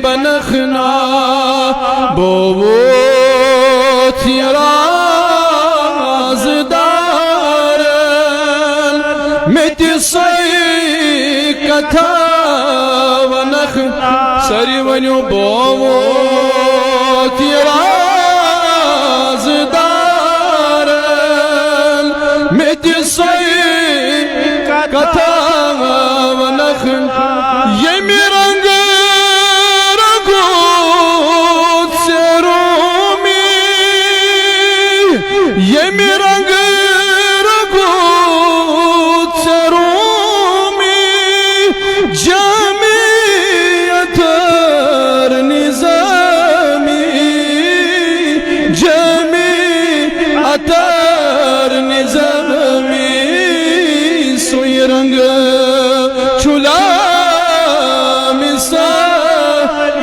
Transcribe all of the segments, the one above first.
بنخنا بوت رازدارن متي صيكتا ونخنا سري ونيو بوت رازدارن متي صيكتا ونخنا يمي رنگ رگوت سرومی يمي رنگ رگوت سرومی جمعیتر نظامی جمعیتر نظامی سوی رنگ چلا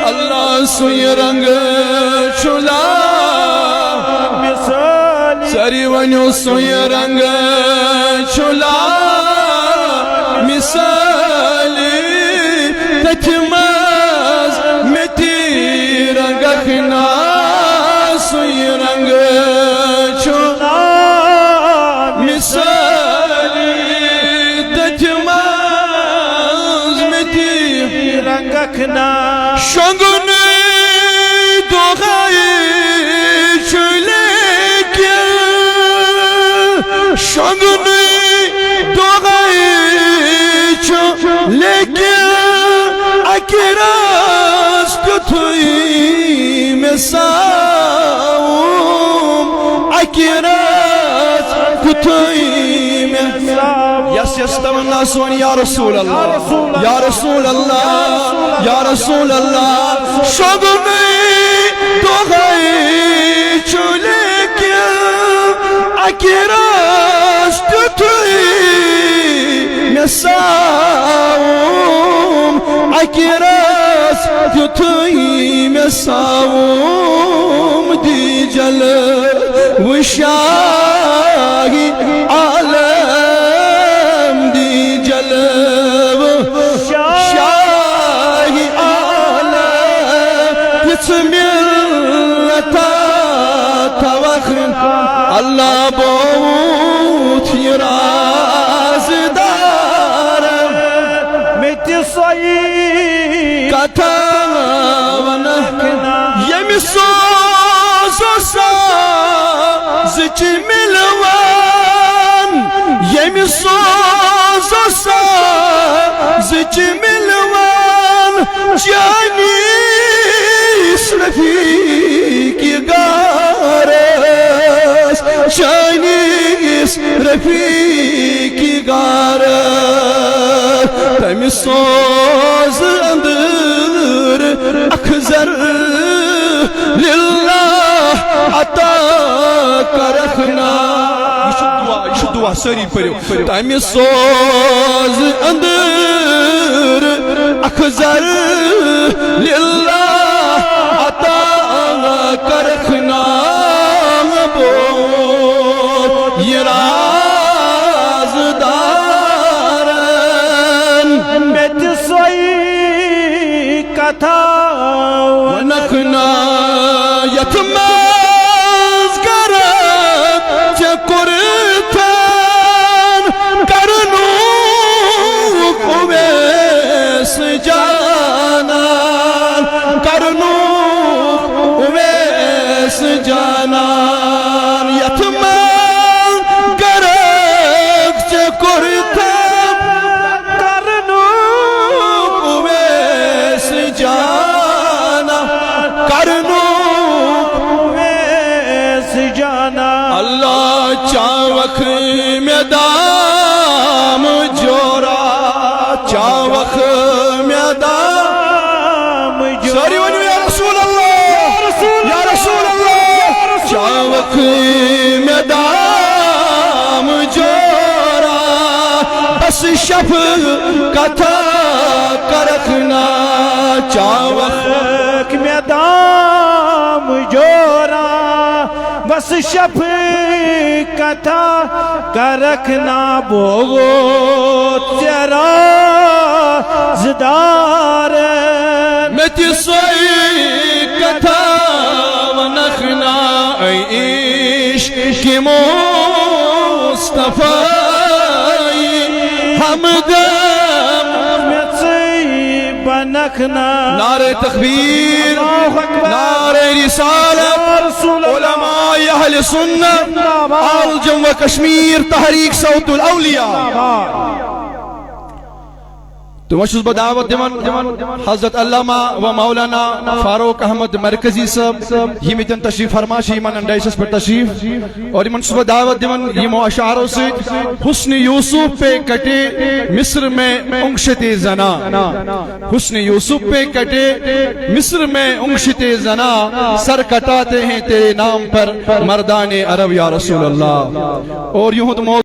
اللہ سوی رنگ چلا سری ونیو سوی رنگ چلا مثالی تتماز متی رنگ اخنا سوی رنگ چلا مثالی تتماز متی رنگ اخنا شنگنی دوغایی چلیکی شنگنی دوغایی چلیکی اکراز کتوی مساوم اکراز کتوی مساوم يستوى الناس يا رسول الله يا رسول الله يا رسول الله شغني دوغي چولك اكراش تتوي مساوم اكراش تتوي مساوم دي جل وشاهي عالم دي جلب شاهي عالم يتملتا توخن الله بوت يراز دارم متصي كتا ونحكنا يمسوس زكي ملوان يمسوس زكي ملوان جانيس رفيقي غارس جانيس رفيقي غارس تمسوس اندر اكزر لله عطاك رخنا دعا سری پڑھو تامی سوز اندر اکزر للہ عطا کرخنا بو یہ رازدارن بیت سوئی کتھا ونخنا یتماز کرد چکر جانان کرنو ویس جانان یتمان گرک چکرتم کرنو ویس جانان کرنو ویس جانان اللہ چاوک میں دام جورا چاوک میں دام جورا بس شف کتھا کرخنا چاوک میں دام جورا بس شف کتھا کرخنا بوگو تیرا زدار میں تی سوئی مصطفی ہمدم بنکھنا نعرہ تکبیر نعرہ رسالت علماء اہل سنت آل جموں و کشمیر تحریک صوت الاولیاء تو وشز بدعوت دیمان حضرت علامہ و مولانا فاروق احمد مرکزی صاحب یہ میتن تشریف فرماشی من انڈائیسس پر تشریف اور یہ منصوبہ دعوت دیمان یہ معاشاروں سے حسن یوسف پہ کٹے مصر میں انگشت زنا حسن یوسف پہ کٹے مصر میں انگشت زنا سر کٹاتے ہیں تیرے نام پر مردان عرب یا رسول اللہ اور یوں تو